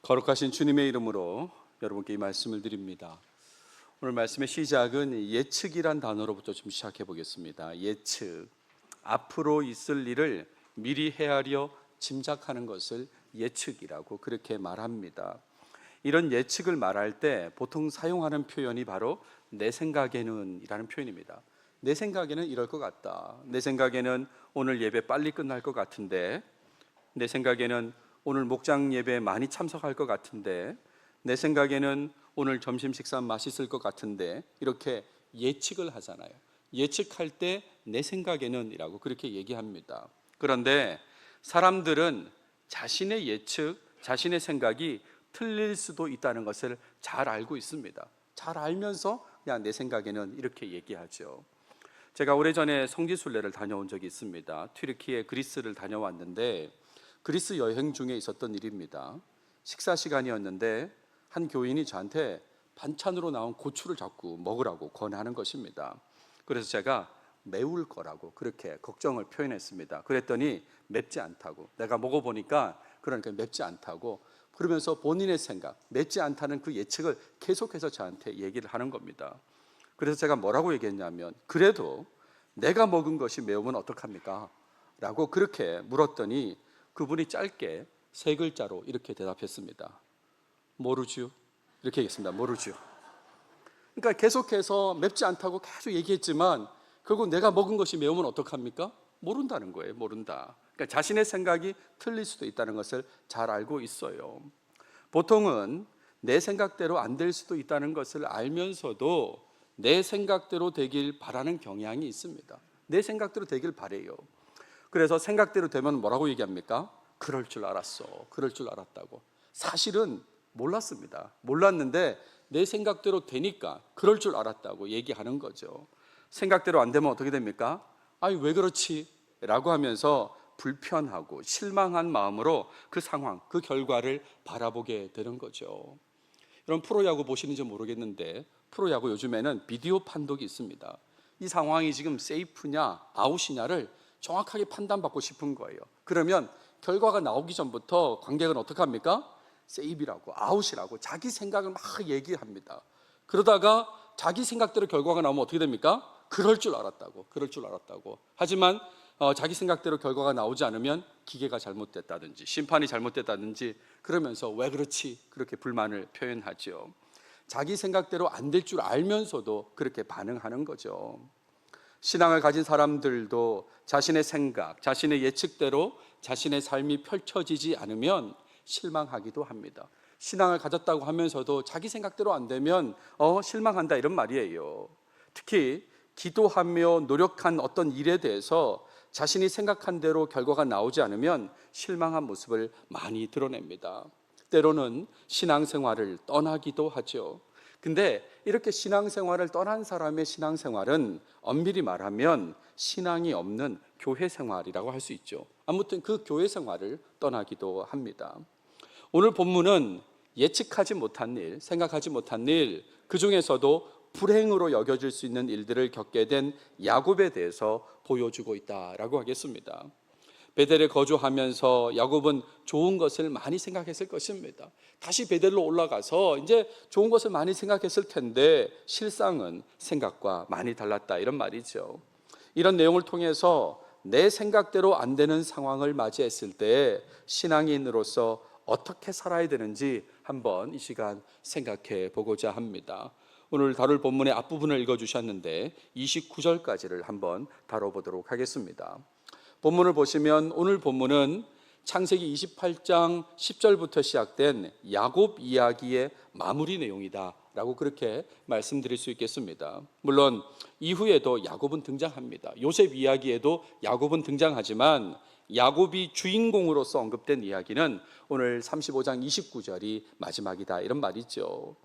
거룩하신 주님의 이름으로 여러분께 이 말씀을 드립니다. 오늘 말씀의 시작은 예측이란 단어로부터 좀 시작해 보겠습니다. 예측, 앞으로 있을 일을 미리 헤아려 짐작하는 것을 예측이라고 그렇게 말합니다. 이런 예측을 말할 때 보통 사용하는 표현이 바로 내 생각에는 이라는 표현입니다. 내 생각에는 이럴 것 같다. 내 생각에는 오늘 예배 빨리 끝날 것 같은데, 내 생각에는 오늘 목장 예배에 많이 참석할 것 같은데, 내 생각에는 오늘 점심 식사 맛있을 것 같은데, 이렇게 예측을 하잖아요. 예측할 때 내 생각에는 이라고 그렇게 얘기합니다. 그런데 사람들은 자신의 예측, 자신의 생각이 틀릴 수도 있다는 것을 잘 알고 있습니다. 잘 알면서 그냥 내 생각에는 이렇게 얘기하죠. 제가 오래전에 성지순례를 다녀온 적이 있습니다. 튀르키예 그리스를 다녀왔는데 그리스 여행 중에 있었던 일입니다. 식사 시간이었는데 한 교인이 저한테 반찬으로 나온 고추를 자꾸 먹으라고 권하는 것입니다. 그래서 제가 매울 거라고 그렇게 걱정을 표현했습니다. 그랬더니 맵지 않다고, 내가 먹어보니까 그러니까 맵지 않다고, 그러면서 본인의 생각, 맵지 않다는 그 예측을 계속해서 저한테 얘기를 하는 겁니다. 그래서 제가 뭐라고 얘기했냐면, 그래도 내가 먹은 것이 매우면 어떡합니까? 라고 그렇게 물었더니 그분이 짧게 세 글자로 이렇게 대답했습니다. 모르죠. 이렇게 얘기했습니다. 모르죠. 그러니까 계속해서 맵지 않다고 계속 얘기했지만 결국 내가 먹은 것이 매우면 어떡합니까? 모른다는 거예요. 모른다. 그러니까 자신의 생각이 틀릴 수도 있다는 것을 잘 알고 있어요. 보통은 내 생각대로 안 될 수도 있다는 것을 알면서도 내 생각대로 되길 바라는 경향이 있습니다. 내 생각대로 되길 바래요. 그래서 생각대로 되면 뭐라고 얘기합니까? 그럴 줄 알았어. 그럴 줄 알았다고. 사실은 몰랐습니다. 몰랐는데 내 생각대로 되니까 그럴 줄 알았다고 얘기하는 거죠. 생각대로 안 되면 어떻게 됩니까? 아니 왜 그렇지? 라고 하면서 불편하고 실망한 마음으로 그 상황, 그 결과를 바라보게 되는 거죠. 여러분 프로야구 보시는지 모르겠는데 프로야구 요즘에는 비디오 판독이 있습니다. 이 상황이 지금 세이프냐 아웃이냐를 정확하게 판단받고 싶은 거예요. 그러면 결과가 나오기 전부터 관객은 어떻게 합니까? 세이브라고 아웃이라고 자기 생각을 막 얘기합니다. 그러다가 자기 생각대로 결과가 나오면 어떻게 됩니까? 그럴 줄 알았다고, 그럴 줄 알았다고. 하지만 자기 생각대로 결과가 나오지 않으면 기계가 잘못됐다든지 심판이 잘못됐다든지 그러면서 왜 그렇지? 그렇게 불만을 표현하죠. 자기 생각대로 안 될 줄 알면서도 그렇게 반응하는 거죠. 신앙을 가진 사람들도 자신의 생각, 자신의 예측대로 자신의 삶이 펼쳐지지 않으면 실망하기도 합니다. 신앙을 가졌다고 하면서도 자기 생각대로 안 되면 실망한다 이런 말이에요. 특히 기도하며 노력한 어떤 일에 대해서 자신이 생각한 대로 결과가 나오지 않으면 실망한 모습을 많이 드러냅니다. 때로는 신앙생활을 떠나기도 하죠. 근데 이렇게 신앙생활을 떠난 사람의 신앙생활은 엄밀히 말하면 신앙이 없는 교회생활이라고 할 수 있죠. 아무튼 그 교회생활을 떠나기도 합니다. 오늘 본문은 예측하지 못한 일, 생각하지 못한 일, 그 중에서도 불행으로 여겨질 수 있는 일들을 겪게 된 야곱에 대해서 보여주고 있다라고 하겠습니다. 베델에 거주하면서 야곱은 좋은 것을 많이 생각했을 것입니다. 다시 베델로 올라가서 이제 좋은 것을 많이 생각했을 텐데 실상은 생각과 많이 달랐다 이런 말이죠. 이런 내용을 통해서 내 생각대로 안 되는 상황을 맞이했을 때 신앙인으로서 어떻게 살아야 되는지 한번 이 시간 생각해 보고자 합니다. 오늘 다룰 본문의 앞부분을 읽어주셨는데 29절까지를 한번 다뤄보도록 하겠습니다. 본문을 보시면 오늘 본문은 창세기 28장 10절부터 시작된 야곱 이야기의 마무리 내용이다 라고 그렇게 말씀드릴 수 있겠습니다. 물론 이후에도 야곱은 등장합니다. 요셉 이야기에도 야곱은 등장하지만 야곱이 주인공으로서 언급된 이야기는 오늘 35장 29절이 마지막이다 이런 말이죠.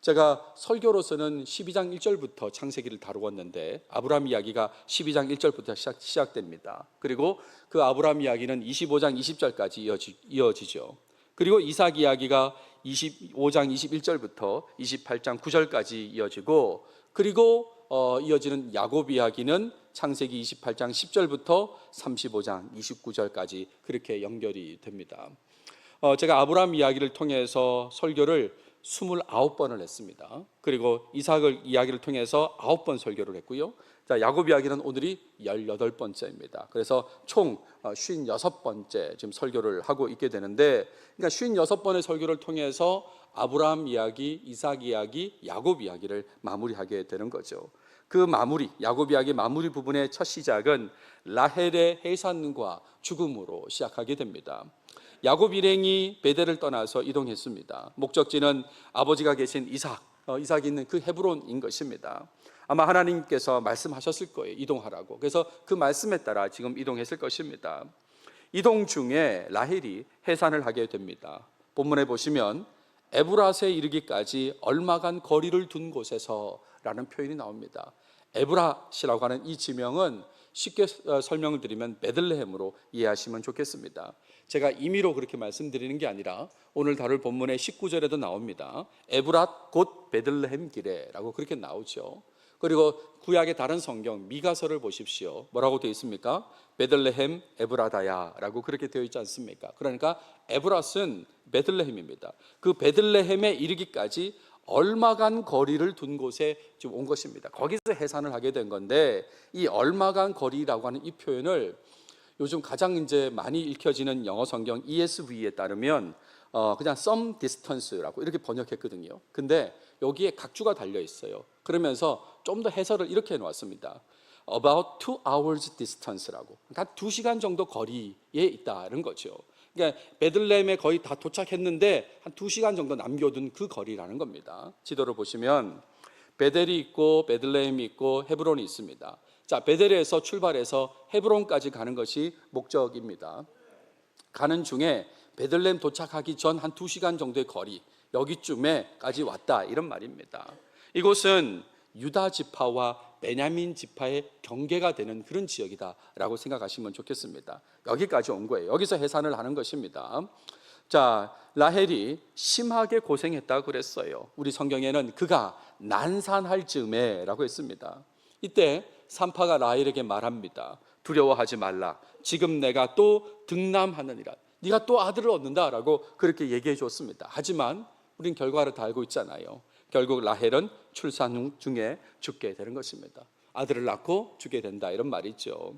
제가 설교로서는 12장 1절부터 창세기를 다루었는데 아브라함 이야기가 12장 1절부터 시작됩니다. 그리고 그 아브라함 이야기는 25장 20절까지 이어지죠. 그리고 이삭 이야기가 25장 21절부터 28장 9절까지 이어지고, 그리고 이어지는 야곱 이야기는 창세기 28장 10절부터 35장 29절까지 그렇게 연결이 됩니다. 제가 아브라함 이야기를 통해서 설교를 29번을 했습니다. 그리고 이삭을 이야기를 통해서 9번 설교를 했고요. 자, 야곱 이야기는 오늘이 18번째입니다. 그래서 총 56번째 지금 설교를 하고 있게 되는데, 그러니까 56번의 설교를 통해서 아브라함 이야기, 이삭 이야기, 야곱 이야기를 마무리하게 되는 거죠. 그 마무리, 야곱 이야기 마무리 부분의 첫 시작은 라헬의 해산과 죽음으로 시작하게 됩니다. 야곱 일행이 베델을 떠나서 이동했습니다. 목적지는 아버지가 계신 이삭이 있는 그 헤브론인 것입니다. 아마 하나님께서 말씀하셨을 거예요, 이동하라고. 그래서 그 말씀에 따라 지금 이동했을 것입니다. 이동 중에 라헬이 해산을 하게 됩니다. 본문에 보시면 에브랏에 이르기까지 얼마간 거리를 둔 곳에서 라는 표현이 나옵니다. 에브랏이라고 하는 이 지명은 쉽게 설명을 드리면 베들레헴으로 이해하시면 좋겠습니다. 제가 임의로 그렇게 말씀드리는 게 아니라 오늘 다룰 본문의 19절에도 나옵니다. 에브랏 곧 베들레헴 기레라고 그렇게 나오죠. 그리고 구약의 다른 성경 미가서를 보십시오. 뭐라고 되어 있습니까? 베들레헴 에브라다야라고 그렇게 되어 있지 않습니까? 그러니까 에브랏은 베들레헴입니다. 그 베들레헴에 이르기까지 얼마간 거리를 둔 곳에 지금 온 것입니다. 거기서 해산을 하게 된 건데, 이 얼마간 거리라고 하는 이 표현을 요즘 가장 이제 많이 읽혀지는 영어 성경 ESV에 따르면 그냥 some distance라고 이렇게 번역했거든요. 근데 여기에 각주가 달려 있어요. 그러면서 좀 더 해설을 이렇게 해놓았습니다. About 2 hours distance라고. 그러니까 2시간 정도 거리에 있다는 거죠. 그러니까 베들레헴에 거의 다 도착했는데 한 2시간 정도 남겨둔 그 거리라는 겁니다. 지도를 보시면 베델이 있고 베들레헴이 있고 헤브론이 있습니다. 자, 베델에서 출발해서 헤브론까지 가는 것이 목적입니다. 가는 중에 베들레헴 도착하기 전 한 2시간 정도의 거리, 여기쯤에까지 왔다, 이런 말입니다. 이곳은 유다 지파와 베냐민 지파의 경계가 되는 그런 지역이다라고 생각하시면 좋겠습니다. 여기까지 온 거예요. 여기서 해산을 하는 것입니다. 자, 라헬이 심하게 고생했다고 그랬어요. 우리 성경에는 그가 난산할 즈음에라고 했습니다. 이때 산파가 라헬에게 말합니다. 두려워하지 말라. 지금 내가 또 등남하느니라. 네가 또 아들을 얻는다라고 그렇게 얘기해 줬습니다. 하지만 우린 결과를 다 알고 있잖아요. 결국 라헬은 출산 중에 죽게 되는 것입니다. 아들을 낳고 죽게 된다, 이런 말이죠.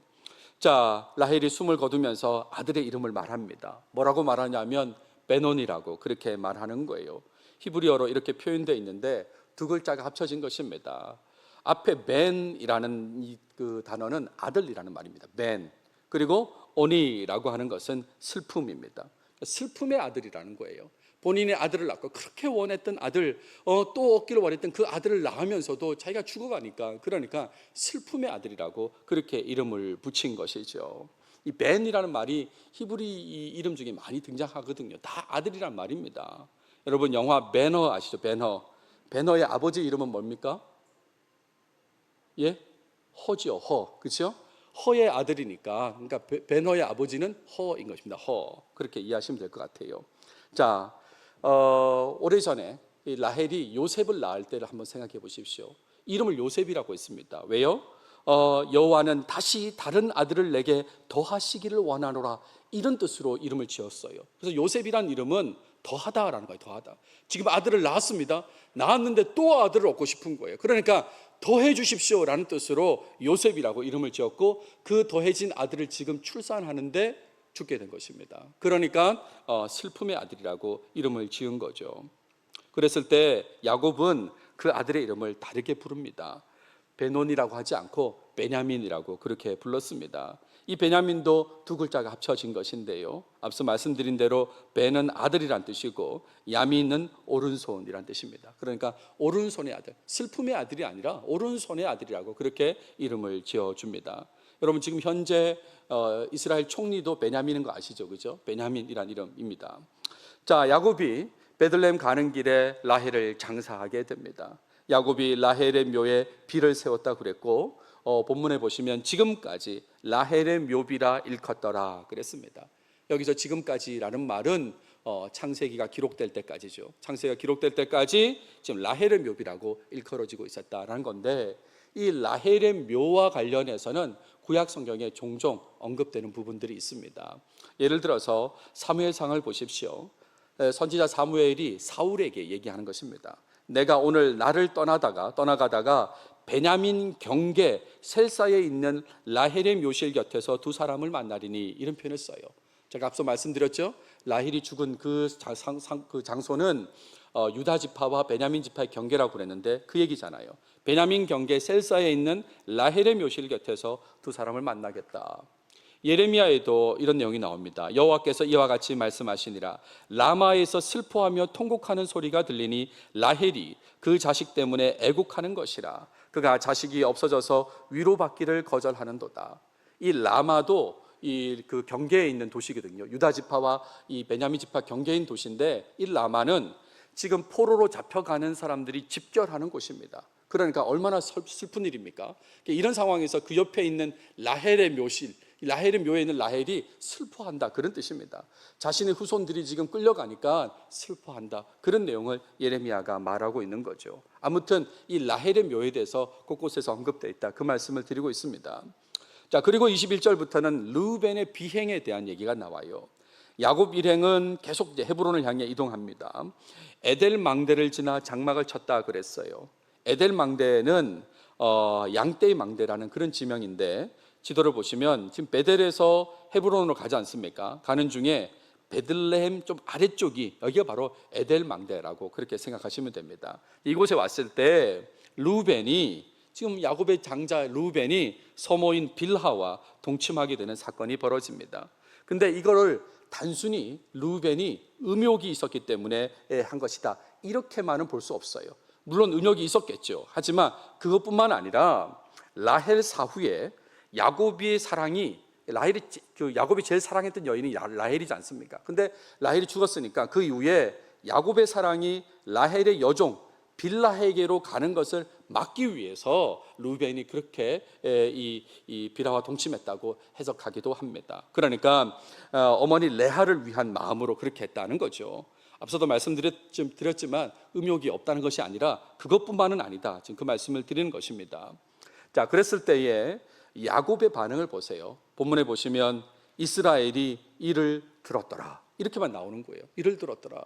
자, 라헬이 숨을 거두면서 아들의 이름을 말합니다. 뭐라고 말하냐면 베논이라고 그렇게 말하는 거예요. 히브리어로 이렇게 표현되어 있는데 두 글자가 합쳐진 것입니다. 앞에 벤이라는 그 단어는 아들이라는 말입니다. 벤. 그리고 오니라고 하는 것은 슬픔입니다. 슬픔의 아들이라는 거예요. 본인의 아들을 낳고 그렇게 원했던 아들, 또 얻기를 원했던 그 아들을 낳으면서도 자기가 죽어가니까, 그러니까 슬픔의 아들이라고 그렇게 이름을 붙인 것이죠. 이 벤이라는 말이 히브리 이름 중에 많이 등장하거든요. 다 아들이란 말입니다. 여러분 영화 배너 아시죠? 배너의 아버지 이름은 뭡니까? 예? 허지요. 허. 그렇죠? 허의 아들이니까, 그러니까 배너의 아버지는 허인 것입니다. 허. 그렇게 이해하시면 될 것 같아요. 자, 오래전에 이 라헬이 요셉을 낳을 때를 한번 생각해 보십시오. 이름을 요셉이라고 했습니다. 왜요? 여호와는 다시 다른 아들을 내게 더하시기를 원하노라, 이런 뜻으로 이름을 지었어요. 그래서 요셉이란 이름은 더하다라는 거예요. 더하다. 지금 아들을 낳았습니다. 낳았는데 또 아들을 얻고 싶은 거예요. 그러니까 더해 주십시오라는 뜻으로 요셉이라고 이름을 지었고, 그 더해진 아들을 지금 출산하는데 죽게 된 것입니다. 그러니까 슬픔의 아들이라고 이름을 지은 거죠. 그랬을 때 야곱은 그 아들의 이름을 다르게 부릅니다. 베논이라고 하지 않고 베냐민이라고 그렇게 불렀습니다. 이 베냐민도 두 글자가 합쳐진 것인데요, 앞서 말씀드린 대로 베는 아들이란 뜻이고 야민은 오른손이란 뜻입니다. 그러니까 오른손의 아들, 슬픔의 아들이 아니라 오른손의 아들이라고 그렇게 이름을 지어줍니다. 여러분 지금 현재 이스라엘 총리도 베냐민인 거 아시죠? 그죠? 베냐민이란 이름입니다. 자, 야곱이 베들레헴 가는 길에 라헬을 장사하게 됩니다. 야곱이 라헬의 묘에 비를 세웠다 그랬고, 본문에 보시면 지금까지 라헬의 묘비라 일컫더라 그랬습니다. 여기서 지금까지라는 말은 창세기가 기록될 때까지죠. 창세기가 기록될 때까지 지금 라헬의 묘비라고 일컬어지고 있었다라는 건데, 이 라헬의 묘와 관련해서는 구약 성경에 종종 언급되는 부분들이 있습니다. 예를 들어서 사무엘상을 보십시오. 선지자 사무엘이 사울에게 얘기하는 것입니다. 내가 오늘 나를 떠나가다가 베냐민 경계 셀사에 있는 라헬의 묘실 곁에서 두 사람을 만나리니, 이런 표현을 써요. 제가 앞서 말씀드렸죠. 라헬이 죽은 그 장소는 유다 지파와 베냐민 지파의 경계라고 그랬는데 그 얘기잖아요. 베냐민 경계 셀사에 있는 라헬의 묘실 곁에서 두 사람을 만나겠다. 예레미야에도 이런 내용이 나옵니다. 여호와께서 이와 같이 말씀하시니라. 라마에서 슬퍼하며 통곡하는 소리가 들리니 라헬이 그 자식 때문에 애곡하는 것이라. 그가 자식이 없어져서 위로받기를 거절하는도다. 이 라마도 그 경계에 있는 도시거든요. 유다 지파와 이 베냐민 지파 경계인 도시인데, 이 라마는 지금 포로로 잡혀가는 사람들이 집결하는 곳입니다. 그러니까 얼마나 슬픈 일입니까? 이런 상황에서 그 옆에 있는 라헬의 묘실, 라헬의 묘에 있는 라헬이 슬퍼한다, 그런 뜻입니다. 자신의 후손들이 지금 끌려가니까 슬퍼한다, 그런 내용을 예레미야가 말하고 있는 거죠. 아무튼 이 라헬의 묘에 대해서 곳곳에서 언급되어 있다, 그 말씀을 드리고 있습니다. 자, 그리고 21절부터는 르우벤의 비행에 대한 얘기가 나와요. 야곱 일행은 계속 이제 헤브론을 향해 이동합니다. 에델 망대를 지나 장막을 쳤다 그랬어요. 에델 망대는 양떼의 망대라는 그런 지명인데, 지도를 보시면 지금 베델에서 헤브론으로 가지 않습니까? 가는 중에 베들레헴 좀 아래쪽이, 여기가 바로 에델 망대라고 그렇게 생각하시면 됩니다. 이곳에 왔을 때 르우벤이, 지금 야곱의 장자 르우벤이 서모인 빌하와 동침하게 되는 사건이 벌어집니다. 근데 이거를 단순히 르우벤이 음욕이 있었기 때문에 한 것이다, 이렇게만은 볼 수 없어요. 물론 음욕이 있었겠죠. 하지만 그것뿐만 아니라 라헬 사후에 야곱의 사랑이, 야곱이 제일 사랑했던 여인이 라헬이지 않습니까? 근데 라헬이 죽었으니까 그 이후에 야곱의 사랑이 라헬의 여종 빌라에게로 가는 것을 막기 위해서 르우벤이 그렇게 이 빌하와 동침했다고 해석하기도 합니다. 그러니까 어머니 레아를 위한 마음으로 그렇게 했다는 거죠. 앞서도 말씀드렸지만 음욕이 없다는 것이 아니라 그것뿐만은 아니다, 지금 그 말씀을 드리는 것입니다. 자, 그랬을 때에 야곱의 반응을 보세요. 본문에 보시면 이스라엘이 이를 들었더라, 이렇게만 나오는 거예요. 이를 들었더라.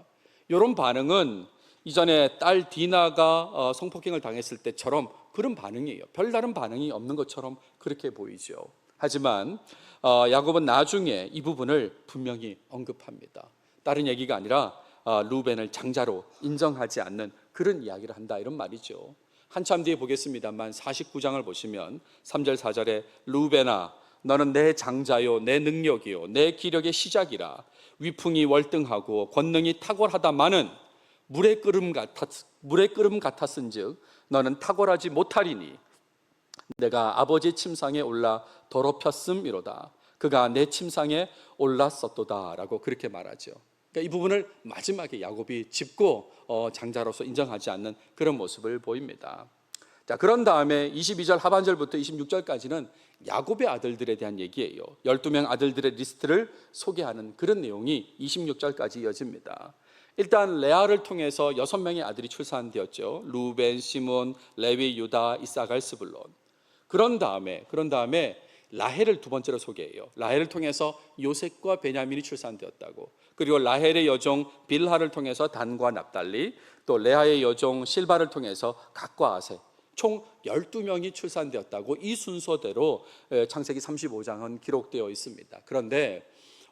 이런 반응은 이전에 딸 디나가 성폭행을 당했을 때처럼 그런 반응이에요. 별다른 반응이 없는 것처럼 그렇게 보이죠. 하지만 야곱은 나중에 이 부분을 분명히 언급합니다. 다른 얘기가 아니라 르우벤을 장자로 인정하지 않는 그런 이야기를 한다, 이런 말이죠. 한참 뒤에 보겠습니다만 49장을 보시면 3절 4절에 르우벤아, 너는 내 장자요, 내 능력이요, 내 기력의 시작이라. 위풍이 월등하고 권능이 탁월하다마는 물의 끓음 같았은즉 너는 탁월하지 못하리니 내가 아버지 침상에 올라 더럽혔음이로다. 그가 내 침상에 올랐었도다, 라고 그렇게 말하죠. 그러니까 이 부분을 마지막에 야곱이 짚고 장자로서 인정하지 않는 그런 모습을 보입니다. 자, 그런 다음에 22절 하반절부터 26절까지는 야곱의 아들들에 대한 얘기예요. 12명 아들들의 리스트를 소개하는 그런 내용이 26절까지 이어집니다. 일단 레아를 통해서 6명의 아들이 출산되었죠. 루벤, 시몬, 레위, 유다, 이사갈, 스불론. 그런 다음에 라헬을 두 번째로 소개해요. 라헬을 통해서 요셉과 베냐민이 출산되었다고. 그리고 라헬의 여종 빌하를 통해서 단과 납달리, 또 레아의 여종 실바를 통해서 갓과 아세, 총 12명이 출산되었다고 이 순서대로 창세기 35장은 기록되어 있습니다. 그런데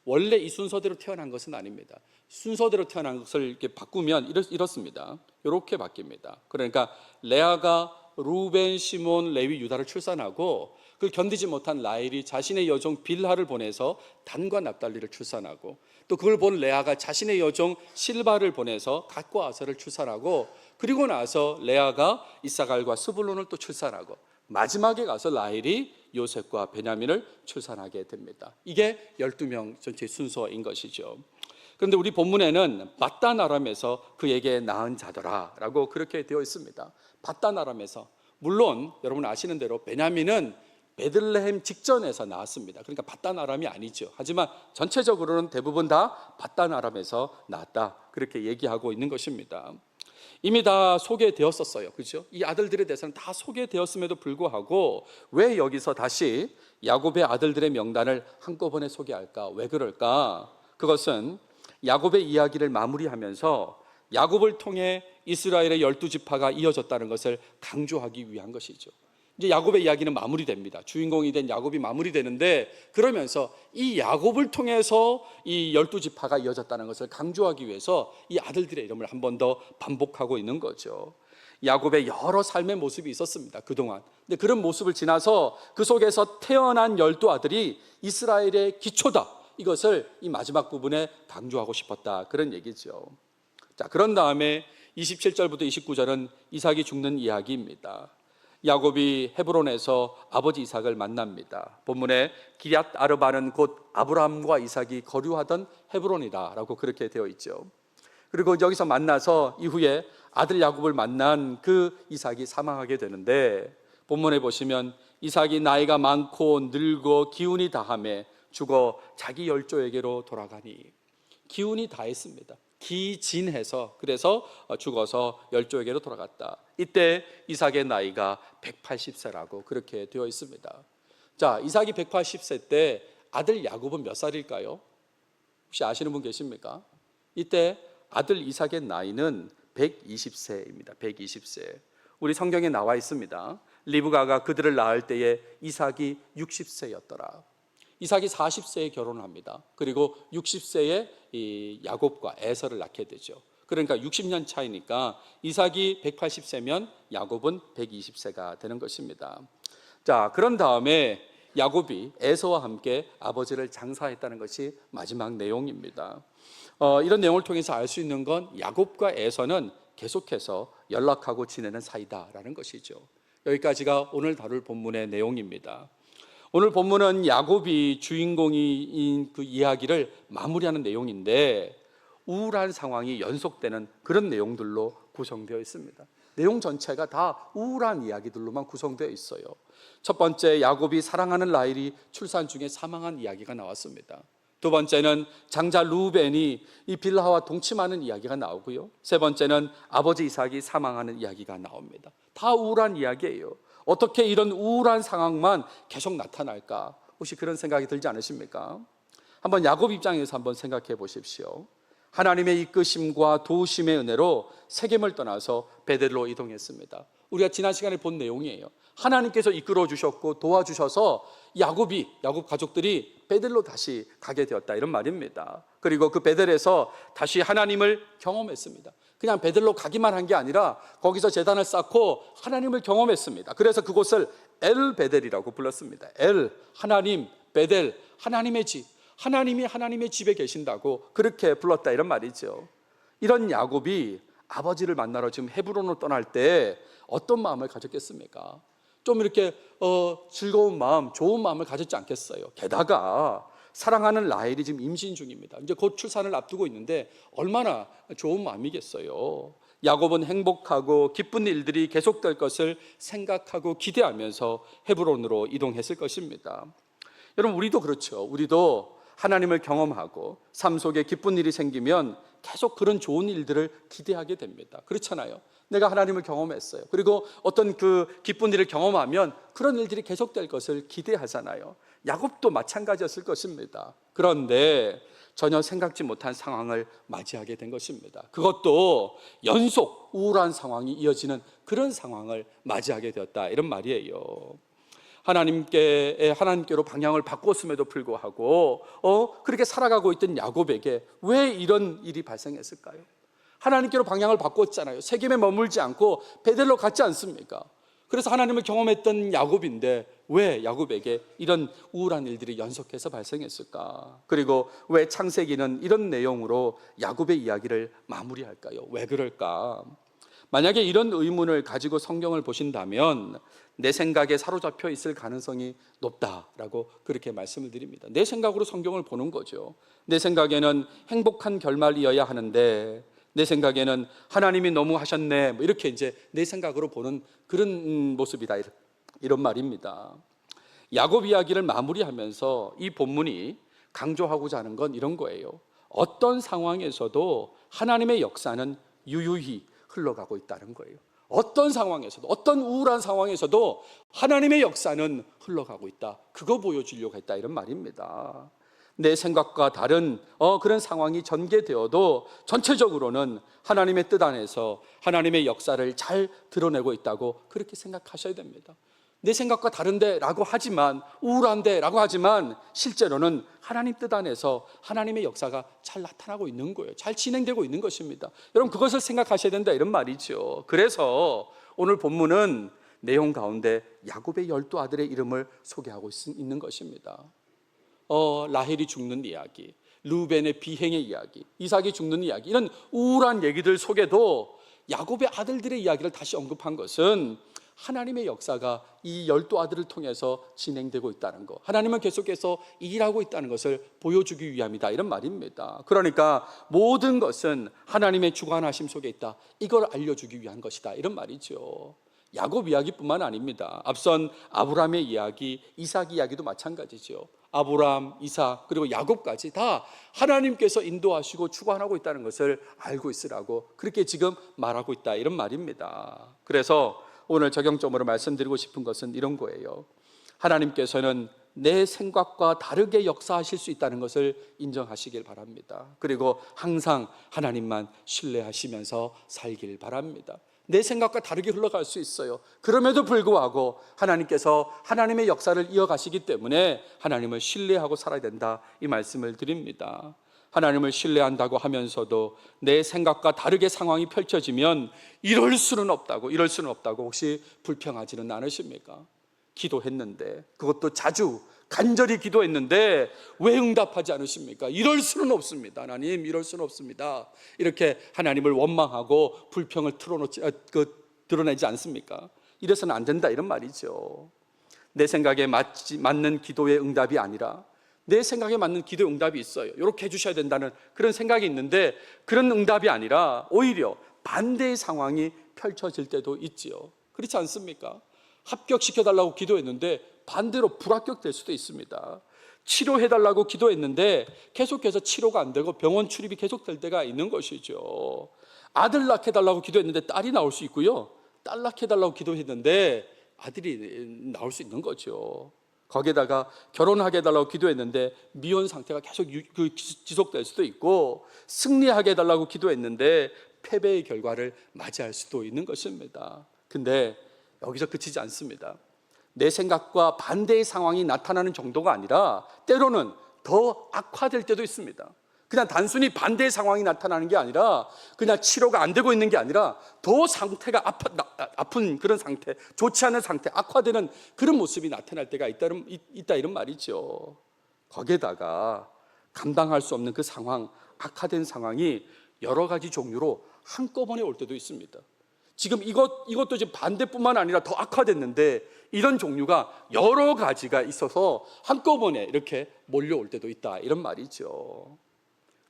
원래 이 순서대로 태어난 것은 아닙니다. 순서대로 태어난 것을 이렇게 바꾸면 이렇습니다. 이렇게 바뀝니다. 그러니까 레아가 루벤, 시몬, 레위, 유다를 출산하고 그걸 견디지 못한 라헬이 자신의 여종 빌하를 보내서 단과 납달리를 출산하고, 또 그걸 본 레아가 자신의 여종 실바를 보내서 갓과 아셀을 출산하고, 그리고 나서 레아가 이사갈과 스불론을 또 출산하고, 마지막에 가서 라헬이 요셉과 베냐민을 출산하게 됩니다. 이게 12명 전체 순서인 것이죠. 그런데 우리 본문에는 밧단 아람에서 그에게 낳은 자더라 라고 그렇게 되어 있습니다. 밧단 아람에서. 물론 여러분 아시는 대로 베냐민은 베들레헴 직전에서 나왔습니다. 그러니까 밧단 아람이 아니죠. 하지만 전체적으로는 대부분 다 밧단 아람에서 나왔다, 그렇게 얘기하고 있는 것입니다. 이미 다 소개되었었어요. 그렇죠? 이 아들들에 대해서는 다 소개되었음에도 불구하고 왜 여기서 다시 야곱의 아들들의 명단을 한꺼번에 소개할까? 왜 그럴까? 그것은 야곱의 이야기를 마무리하면서 야곱을 통해 이스라엘의 12지파가 이어졌다는 것을 강조하기 위한 것이죠. 이제 야곱의 이야기는 마무리됩니다. 주인공이 된 야곱이 마무리되는데, 그러면서 이 야곱을 통해서 이 12지파가 이어졌다는 것을 강조하기 위해서 이 아들들의 이름을 한 번 더 반복하고 있는 거죠. 야곱의 여러 삶의 모습이 있었습니다, 그동안. 근데 그런 모습을 지나서 그 속에서 태어난 12아들이 이스라엘의 기초다, 이것을 이 마지막 부분에 강조하고 싶었다, 그런 얘기죠. 자, 그런 다음에 27절부터 29절은 이삭이 죽는 이야기입니다. 야곱이 헤브론에서 아버지 이삭을 만납니다. 본문에 기럇 아르바는 곧 아브라함과 이삭이 거류하던 헤브론이다라고 그렇게 되어 있죠. 그리고 여기서 만나서 이후에 아들 야곱을 만난 그 이삭이 사망하게 되는데, 본문에 보시면 이삭이 나이가 많고 늙어 기운이 다함에 죽어 자기 열조에게로 돌아가니, 기운이 다했습니다. 기진해서, 그래서 죽어서 열조에게로 돌아갔다. 이때 이삭의 나이가 180세라고 그렇게 되어 있습니다. 자, 이삭이 180세 때 아들 야곱은 몇 살일까요? 혹시 아시는 분 계십니까? 이때 아들 이삭의 나이는 120세입니다. 120세. 우리 성경에 나와 있습니다. 리브가가 그들을 낳을 때에 이삭이 60세였더라. 이삭이 40세에 결혼을 합니다. 그리고 60세에 이 야곱과 에서를 낳게 되죠. 그러니까 60년 차이니까 이삭이 180세면 야곱은 120세가 되는 것입니다. 자, 그런 다음에 야곱이 에서와 함께 아버지를 장사했다는 것이 마지막 내용입니다. 이런 내용을 통해서 알 수 있는 건 야곱과 에서는 계속해서 연락하고 지내는 사이다라는 것이죠. 여기까지가 오늘 다룰 본문의 내용입니다. 오늘 본문은 야곱이 주인공인 그 이야기를 마무리하는 내용인데, 우울한 상황이 연속되는 그런 내용들로 구성되어 있습니다. 내용 전체가 다 우울한 이야기들로만 구성되어 있어요. 첫 번째, 야곱이 사랑하는 라헬이 출산 중에 사망한 이야기가 나왔습니다. 두 번째는 장자 루벤이 이 빌하와 동침하는 이야기가 나오고요. 세 번째는 아버지 이삭이 사망하는 이야기가 나옵니다. 다 우울한 이야기예요. 어떻게 이런 우울한 상황만 계속 나타날까? 혹시 그런 생각이 들지 않으십니까? 한번 야곱 입장에서 한번 생각해 보십시오. 하나님의 이끄심과 도우심의 은혜로 세겜을 떠나서 베델로 이동했습니다. 우리가 지난 시간에 본 내용이에요. 하나님께서 이끌어 주셨고 도와주셔서 야곱 가족들이 베델로 다시 가게 되었다, 이런 말입니다. 그리고 그 베델에서 다시 하나님을 경험했습니다. 그냥 베델로 가기만 한 게 아니라 거기서 제단을 쌓고 하나님을 경험했습니다. 그래서 그곳을 엘 베델이라고 불렀습니다. 엘, 하나님, 베델, 하나님의 집. 하나님이 하나님의 집에 계신다고 그렇게 불렀다, 이런 말이죠. 이런 야곱이 아버지를 만나러 지금 헤브론으로 떠날 때 어떤 마음을 가졌겠습니까? 좀 이렇게 즐거운 마음, 좋은 마음을 가졌지 않겠어요? 게다가 사랑하는 라헬이 지금 임신 중입니다. 이제 곧 출산을 앞두고 있는데 얼마나 좋은 마음이겠어요. 야곱은 행복하고 기쁜 일들이 계속될 것을 생각하고 기대하면서 헤브론으로 이동했을 것입니다. 여러분, 우리도 그렇죠. 우리도 하나님을 경험하고 삶 속에 기쁜 일이 생기면 계속 그런 좋은 일들을 기대하게 됩니다. 그렇잖아요. 내가 하나님을 경험했어요. 그리고 어떤 그 기쁜 일을 경험하면 그런 일들이 계속될 것을 기대하잖아요. 야곱도 마찬가지였을 것입니다. 그런데 전혀 생각지 못한 상황을 맞이하게 된 것입니다. 그것도 연속 우울한 상황이 이어지는 그런 상황을 맞이하게 되었다, 이런 말이에요. 하나님께로 방향을 바꿨음에도 불구하고 그렇게 살아가고 있던 야곱에게 왜 이런 일이 발생했을까요? 하나님께로 방향을 바꿨잖아요. 세겜에 머물지 않고 베델로 갔지 않습니까? 그래서 하나님을 경험했던 야곱인데 왜 야곱에게 이런 우울한 일들이 연속해서 발생했을까? 그리고 왜 창세기는 이런 내용으로 야곱의 이야기를 마무리할까요? 왜 그럴까? 만약에 이런 의문을 가지고 성경을 보신다면 내 생각에 사로잡혀 있을 가능성이 높다라고 그렇게 말씀을 드립니다. 내 생각으로 성경을 보는 거죠. 내 생각에는 행복한 결말이어야 하는데 내 생각에는 하나님이 너무 하셨네, 이렇게 이제 내 생각으로 보는 그런 모습이다, 이런 말입니다. 야곱 이야기를 마무리하면서 이 본문이 강조하고자 하는 건 이런 거예요. 어떤 상황에서도 하나님의 역사는 유유히 흘러가고 있다는 거예요. 어떤 상황에서도, 어떤 우울한 상황에서도 하나님의 역사는 흘러가고 있다. 그거 보여주려고 했다, 이런 말입니다. 내 생각과 다른 그런 상황이 전개되어도 전체적으로는 하나님의 뜻 안에서 하나님의 역사를 잘 드러내고 있다고 그렇게 생각하셔야 됩니다. 내 생각과 다른데 라고 하지만, 우울한데 라고 하지만 실제로는 하나님 뜻 안에서 하나님의 역사가 잘 나타나고 있는 거예요. 잘 진행되고 있는 것입니다. 여러분, 그것을 생각하셔야 된다, 이런 말이죠. 그래서 오늘 본문은 내용 가운데 야곱의 12아들의 이름을 소개하고 있는 것입니다. 라헬이 죽는 이야기, 르우벤의 비행의 이야기, 이삭이 죽는 이야기, 이런 우울한 얘기들 속에도 야곱의 아들들의 이야기를 다시 언급한 것은 하나님의 역사가 이 12아들을 통해서 진행되고 있다는 것, 하나님은 계속해서 일하고 있다는 것을 보여주기 위함이다, 이런 말입니다. 그러니까 모든 것은 하나님의 주관하심 속에 있다, 이걸 알려주기 위한 것이다, 이런 말이죠. 야곱 이야기뿐만 아닙니다. 앞선 아브라함의 이야기, 이삭 이야기도 마찬가지죠. 아브라함, 이삭, 그리고 야곱까지 다 하나님께서 인도하시고 주관하고 있다는 것을 알고 있으라고 그렇게 지금 말하고 있다, 이런 말입니다. 그래서 오늘 적용점으로 말씀드리고 싶은 것은 이런 거예요. 하나님께서는 내 생각과 다르게 역사하실 수 있다는 것을 인정하시길 바랍니다. 그리고 항상 하나님만 신뢰하시면서 살길 바랍니다. 내 생각과 다르게 흘러갈 수 있어요. 그럼에도 불구하고 하나님께서 하나님의 역사를 이어가시기 때문에 하나님을 신뢰하고 살아야 된다, 이 말씀을 드립니다. 하나님을 신뢰한다고 하면서도 내 생각과 다르게 상황이 펼쳐지면 이럴 수는 없다고 혹시 불평하지는 않으십니까? 기도했는데, 그것도 자주 간절히 기도했는데 왜 응답하지 않으십니까? 이럴 수는 없습니다. 하나님, 이럴 수는 없습니다. 이렇게 하나님을 원망하고 불평을 드러내지 않습니까? 이래서는 안 된다, 이런 말이죠. 내 생각에 맞는 기도의 응답이 아니라 내 생각에 맞는 기도의 응답이 있어요. 이렇게 해주셔야 된다는 그런 생각이 있는데, 그런 응답이 아니라 오히려 반대의 상황이 펼쳐질 때도 있지요. 그렇지 않습니까? 합격시켜달라고 기도했는데 반대로 불합격될 수도 있습니다. 치료해달라고 기도했는데 계속해서 치료가 안 되고 병원 출입이 계속될 때가 있는 것이죠. 아들 낳게 해달라고 기도했는데 딸이 나올 수 있고요, 딸 낳게 해달라고 기도했는데 아들이 나올 수 있는 거죠. 거기에다가 결혼하게 해달라고 기도했는데 미혼 상태가 계속 지속될 수도 있고, 승리하게 해달라고 기도했는데 패배의 결과를 맞이할 수도 있는 것입니다. 근데 여기서 그치지 않습니다. 내 생각과 반대의 상황이 나타나는 정도가 아니라 때로는 더 악화될 때도 있습니다. 그냥 단순히 반대의 상황이 나타나는 게 아니라, 그냥 치료가 안 되고 있는 게 아니라 더 상태가 아픈 그런 상태, 좋지 않은 상태, 악화되는 그런 모습이 나타날 때가 있다, 이런 말이죠. 거기에다가 감당할 수 없는 그 상황, 악화된 상황이 여러 가지 종류로 한꺼번에 올 때도 있습니다. 지금 이것도 지금 반대뿐만 아니라 더 악화됐는데, 이런 종류가 여러 가지가 있어서 한꺼번에 이렇게 몰려올 때도 있다, 이런 말이죠.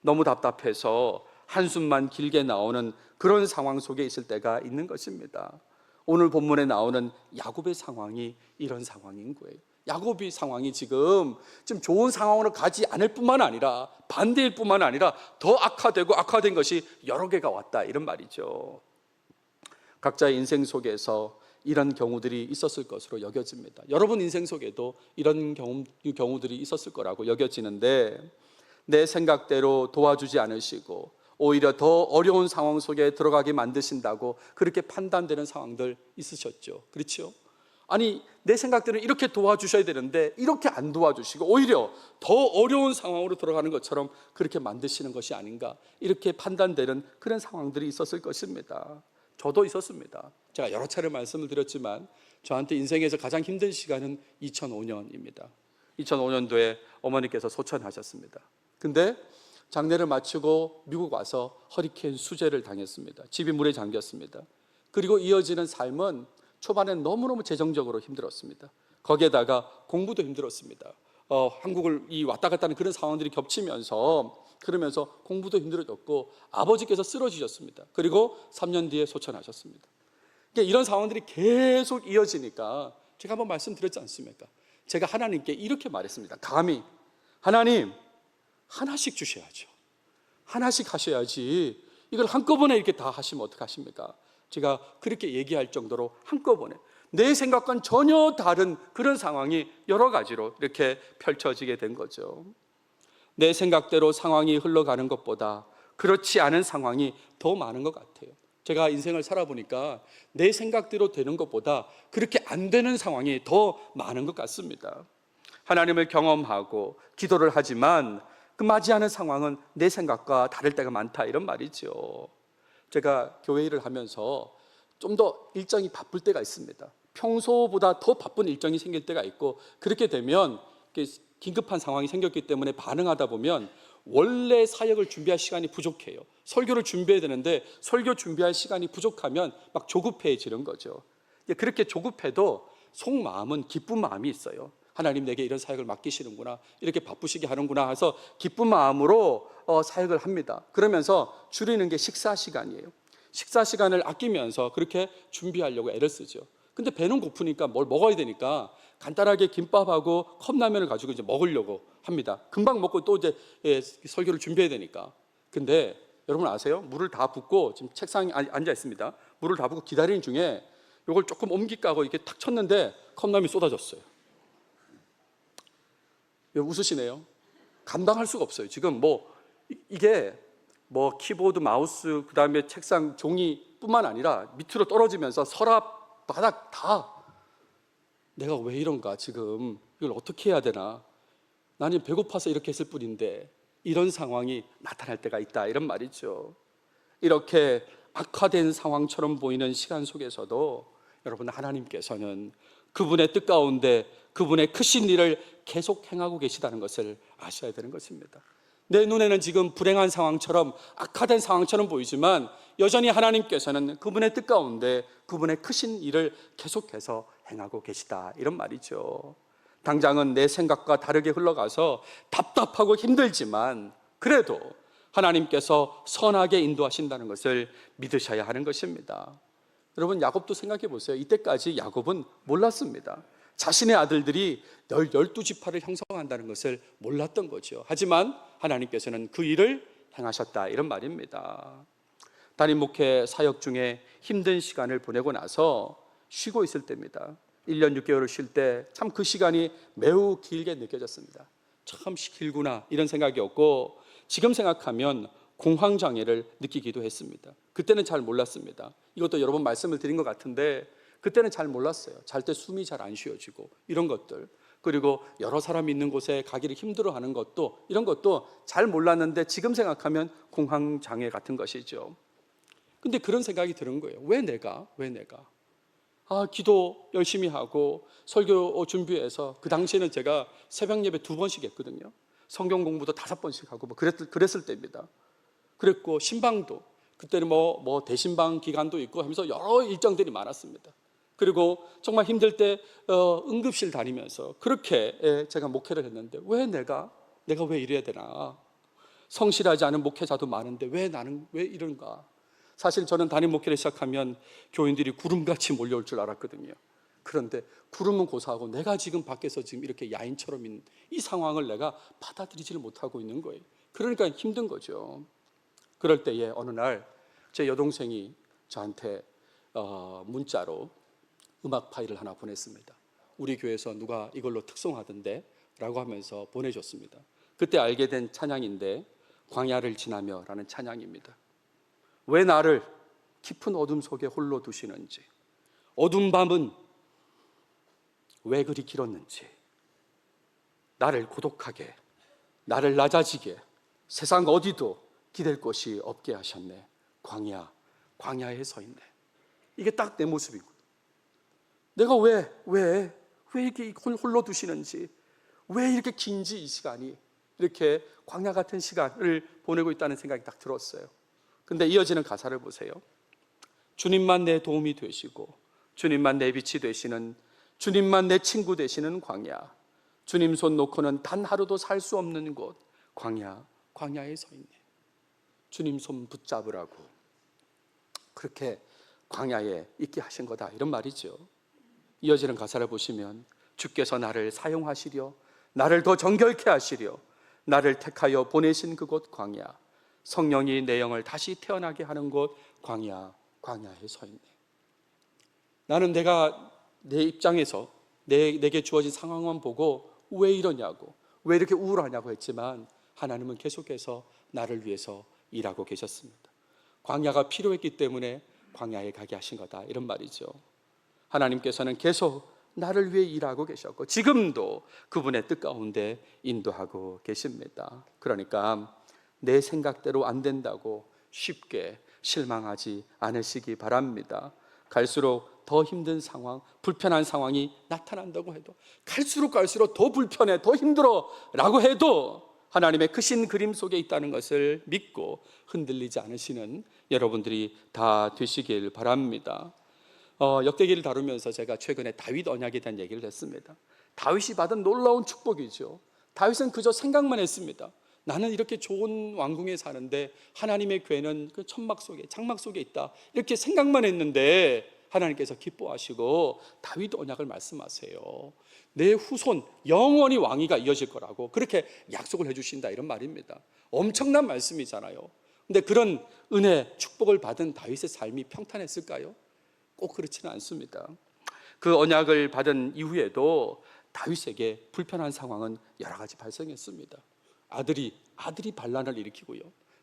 너무 답답해서 한숨만 길게 나오는 그런 상황 속에 있을 때가 있는 것입니다. 오늘 본문에 나오는 야곱의 상황이 이런 상황인 거예요. 야곱의 상황이 지금 좋은 상황으로 가지 않을 뿐만 아니라, 반대일 뿐만 아니라 더 악화된 것이 여러 개가 왔다, 이런 말이죠. 각자의 인생 속에서 이런 경우들이 있었을 것으로 여겨집니다. 여러분 인생 속에도 이런 경우들이 있었을 거라고 여겨지는데, 내 생각대로 도와주지 않으시고 오히려 더 어려운 상황 속에 들어가게 만드신다고 그렇게 판단되는 상황들 있으셨죠. 그렇죠? 아니, 내 생각대로 이렇게 도와주셔야 되는데 이렇게 안 도와주시고 오히려 더 어려운 상황으로 들어가는 것처럼 그렇게 만드시는 것이 아닌가, 이렇게 판단되는 그런 상황들이 있었을 것입니다. 저도 있었습니다. 제가 여러 차례 말씀을 드렸지만 저한테 인생에서 가장 힘든 시간은 2005년입니다. 2005년도에 어머니께서 소천하셨습니다. 근데 장례를 마치고 미국 와서 허리케인 수재를 당했습니다. 집이 물에 잠겼습니다. 그리고 이어지는 삶은 초반엔 너무너무 재정적으로 힘들었습니다. 거기에다가 공부도 힘들었습니다. 한국을 왔다 갔다 하는 그런 상황들이 겹치면서, 그러면서 공부도 힘들어졌고 아버지께서 쓰러지셨습니다. 그리고 3년 뒤에 소천하셨습니다. 그러니까 이런 상황들이 계속 이어지니까 제가 한번 말씀드렸지 않습니까? 제가 하나님께 이렇게 말했습니다. 감히, 하나님, 하나씩 주셔야죠. 하나씩 하셔야지 이걸 한꺼번에 이렇게 다 하시면 어떡하십니까? 제가 그렇게 얘기할 정도로 한꺼번에 내 생각과는 전혀 다른 그런 상황이 여러 가지로 이렇게 펼쳐지게 된 거죠. 내 생각대로 상황이 흘러가는 것보다 그렇지 않은 상황이 더 많은 것 같아요. 제가 인생을 살아보니까 내 생각대로 되는 것보다 그렇게 안 되는 상황이 더 많은 것 같습니다. 하나님을 경험하고 기도를 하지만 그 맞이하는 상황은 내 생각과 다를 때가 많다, 이런 말이죠. 제가 교회 일을 하면서 좀 더 일정이 바쁠 때가 있습니다. 평소보다 더 바쁜 일정이 생길 때가 있고, 그렇게 되면 긴급한 상황이 생겼기 때문에 반응하다 보면 원래 사역을 준비할 시간이 부족해요. 설교를 준비해야 되는데 설교 준비할 시간이 부족하면 막 조급해지는 거죠. 그렇게 조급해도 속마음은 기쁜 마음이 있어요. 하나님 내게 이런 사역을 맡기시는구나, 이렇게 바쁘시게 하는구나 해서 기쁜 마음으로 사역을 합니다. 그러면서 줄이는 게 식사 시간이에요. 식사 시간을 아끼면서 그렇게 준비하려고 애를 쓰죠. 근데 배는 고프니까 뭘 먹어야 되니까 간단하게 김밥하고 컵라면을 가지고 이제 먹으려고 합니다. 금방 먹고 또 이제 설교를 준비해야 되니까. 근데 여러분 아세요? 물을 다 붓고 지금 책상에 앉아 있습니다. 물을 다 붓고 기다리는 중에 이걸 조금 옮길까 고 이렇게 탁 쳤는데 컵라면이 쏟아졌어요. 왜 웃으시네요? 감당할 수가 없어요. 지금 이게 키보드, 마우스, 그다음에 책상 종이뿐만 아니라 밑으로 떨어지면서 서랍, 바닥 다 내가 왜 이런가, 지금 이걸 어떻게 해야 되나, 나는 배고파서 이렇게 했을 뿐인데 이런 상황이 나타날 때가 있다, 이런 말이죠. 이렇게 악화된 상황처럼 보이는 시간 속에서도 여러분, 하나님께서는 그분의 뜻 가운데 그분의 크신 일을 계속 행하고 계시다는 것을 아셔야 되는 것입니다. 내 눈에는 지금 불행한 상황처럼, 악화된 상황처럼 보이지만 여전히 하나님께서는 그분의 뜻 가운데 그분의 크신 일을 계속해서 행하고 계시다, 이런 말이죠. 당장은 내 생각과 다르게 흘러가서 답답하고 힘들지만 그래도 하나님께서 선하게 인도하신다는 것을 믿으셔야 하는 것입니다. 여러분, 야곱도 생각해 보세요. 이때까지 야곱은 몰랐습니다. 자신의 아들들이 12지파를 형성한다는 것을 몰랐던 거죠. 하지만 하나님께서는 그 일을 행하셨다, 이런 말입니다. 담임 목회 사역 중에 힘든 시간을 보내고 나서 쉬고 있을 때입니다. 1년 6개월을 쉴 때 참 그 시간이 매우 길게 느껴졌습니다. 참 길구나, 이런 생각이었고, 지금 생각하면 공황장애를 느끼기도 했습니다. 그때는 잘 몰랐습니다. 이것도 여러 번 말씀을 드린 것 같은데 그때는 잘 몰랐어요. 잘 때 숨이 잘 안 쉬어지고 이런 것들, 그리고 여러 사람이 있는 곳에 가기를 힘들어하는 것도, 이런 것도 잘 몰랐는데 지금 생각하면 공황장애 같은 것이죠. 근데 그런 생각이 드는 거예요. 왜 내가 기도 열심히 하고 설교 준비해서, 그 당시에는 제가 새벽 예배 2번씩 했거든요. 성경 공부도 5번씩 하고 그랬을 때입니다. 그랬고 신방도 그때는 대신방 기간도 있고 하면서 여러 일정들이 많았습니다. 그리고 정말 힘들 때 응급실 다니면서 그렇게 제가 목회를 했는데 왜 내가 왜 이래야 되나, 성실하지 않은 목회자도 많은데 왜 나는 왜 이런가. 사실 저는 담임 목회를 시작하면 교인들이 구름같이 몰려올 줄 알았거든요. 그런데 구름은 고사하고 내가 지금 밖에서 지금 이렇게 야인처럼 있는 이 상황을 내가 받아들이지를 못하고 있는 거예요. 그러니까 힘든 거죠. 그럴 때에 어느 날 제 여동생이 저한테 문자로 음악 파일을 하나 보냈습니다. 우리 교회에서 누가 이걸로 특송하던데 라고 하면서 보내줬습니다. 그때 알게 된 찬양인데 광야를 지나며 라는 찬양입니다. 왜 나를 깊은 어둠 속에 홀로 두시는지, 어둠 밤은 왜 그리 길었는지, 나를 고독하게, 나를 낮아지게, 세상 어디도 기댈 곳이 없게 하셨네. 광야에 서 있네. 이게 딱 내 모습이고, 내가 왜 이렇게 홀로 두시는지, 왜 이렇게 긴지, 이 시간이 이렇게 광야 같은 시간을 보내고 있다는 생각이 딱 들었어요. 근데 이어지는 가사를 보세요. 주님만 내 도움이 되시고, 주님만 내 빛이 되시는, 주님만 내 친구 되시는 광야, 주님 손 놓고는 단 하루도 살 수 없는 곳, 광야에 서 있네. 주님 손 붙잡으라고 그렇게 광야에 있게 하신 거다, 이런 말이죠. 이어지는 가사를 보시면 주께서 나를 사용하시려, 나를 더 정결케 하시려 나를 택하여 보내신 그곳 광야, 성령이 내 영을 다시 태어나게 하는 곳 광야에 서 있네. 나는 내가 내 입장에서 내게 주어진 상황만 보고 왜 이러냐고, 왜 이렇게 우울하냐고 했지만 하나님은 계속해서 나를 위해서 일하고 계셨습니다. 광야가 필요했기 때문에 광야에 가게 하신 거다, 이런 말이죠. 하나님께서는 계속 나를 위해 일하고 계셨고 지금도 그분의 뜻 가운데 인도하고 계십니다. 그러니까 내 생각대로 안 된다고 쉽게 실망하지 않으시기 바랍니다. 갈수록 더 힘든 상황, 불편한 상황이 나타난다고 해도, 갈수록 더 불편해, 더 힘들어 라고 해도 하나님의 크신 그림 속에 있다는 것을 믿고 흔들리지 않으시는 여러분들이 다 되시길 바랍니다. 역대기를 다루면서 제가 최근에 다윗 언약에 대한 얘기를 했습니다. 다윗이 받은 놀라운 축복이죠. 다윗은 그저 생각만 했습니다. 나는 이렇게 좋은 왕궁에 사는데 하나님의 궤는 그 천막 속에, 장막 속에 있다, 이렇게 생각만 했는데 하나님께서 기뻐하시고 다윗 언약을 말씀하세요. 내 후손 영원히 왕위가 이어질 거라고 그렇게 약속을 해주신다, 이런 말입니다. 엄청난 말씀이잖아요. 근데 그런 은혜, 축복을 받은 다윗의 삶이 평탄했을까요? 꼭 그렇지는 않습니다. 그 언약을 받은 이후에도 다윗에게 불편한 상황은 여러 가지 발생했습니다. 아들이 반란을 일으키고요,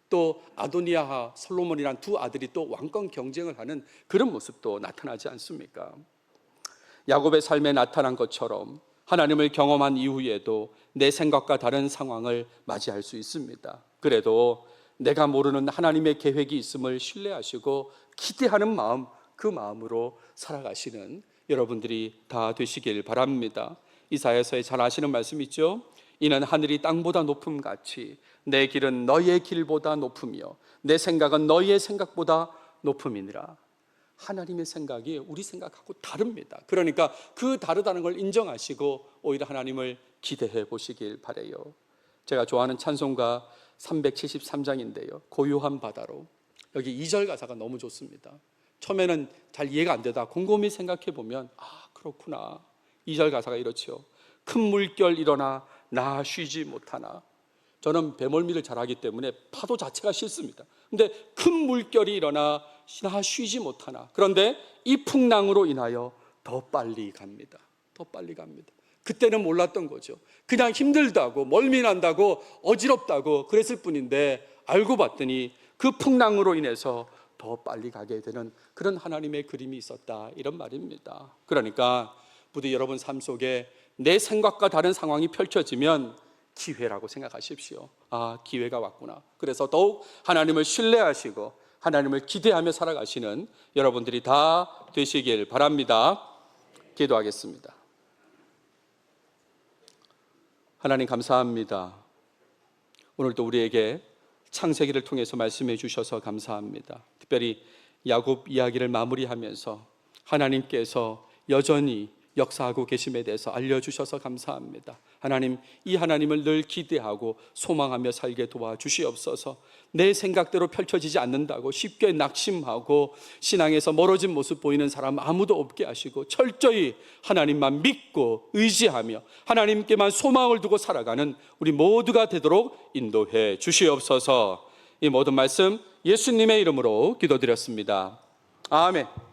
또 아도니아와 솔로몬이란 두 아들이 또 왕권 경쟁을 하는 그런 모습도 나타나지 않습니까? 야곱의 삶에 나타난 것처럼 하나님을 경험한 이후에도 내 생각과 다른 상황을 맞이할 수 있습니다. 그래도 내가 모르는 하나님의 계획이 있음을 신뢰하시고 기대하는 마음, 그 마음으로 살아가시는 여러분들이 다 되시길 바랍니다. 이사야서에 잘 아시는 말씀 있죠? 이는 하늘이 땅보다 높음 같이 내 길은 너희의 길보다 높으며 내 생각은 너희의 생각보다 높음이니라. 하나님의 생각이 우리 생각하고 다릅니다. 그러니까 그 다르다는 걸 인정하시고 오히려 하나님을 기대해 보시길 바라요. 제가 좋아하는 찬송가 373장인데요, 고요한 바다로, 여기 2절 가사가 너무 좋습니다. 처음에는 잘 이해가 안 되다 곰곰이 생각해 보면 그렇구나. 2절 가사가 이렇죠. 큰 물결 일어나 나 쉬지 못하나. 저는 배멀미를 잘하기 때문에 파도 자체가 싫습니다. 근데 큰 물결이 일어나 나 쉬지 못하나. 그런데 이 풍랑으로 인하여 더 빨리 갑니다. 더 빨리 갑니다. 그때는 몰랐던 거죠. 그냥 힘들다고, 멀미난다고, 어지럽다고 그랬을 뿐인데 알고 봤더니 그 풍랑으로 인해서 더 빨리 가게 되는 그런 하나님의 그림이 있었다, 이런 말입니다. 그러니까 부디 여러분 삶 속에 내 생각과 다른 상황이 펼쳐지면 기회라고 생각하십시오. 기회가 왔구나. 그래서 더욱 하나님을 신뢰하시고 하나님을 기대하며 살아가시는 여러분들이 다 되시길 바랍니다. 기도하겠습니다. 하나님 감사합니다. 오늘도 우리에게 창세기를 통해서 말씀해 주셔서 감사합니다. 특별히 야곱 이야기를 마무리하면서 하나님께서 여전히 역사하고 계심에 대해서 알려주셔서 감사합니다. 하나님, 이 하나님을 늘 기대하고 소망하며 살게 도와주시옵소서. 내 생각대로 펼쳐지지 않는다고 쉽게 낙심하고 신앙에서 멀어진 모습 보이는 사람 아무도 없게 하시고 철저히 하나님만 믿고 의지하며 하나님께만 소망을 두고 살아가는 우리 모두가 되도록 인도해 주시옵소서. 이 모든 말씀 예수님의 이름으로 기도드렸습니다. 아멘.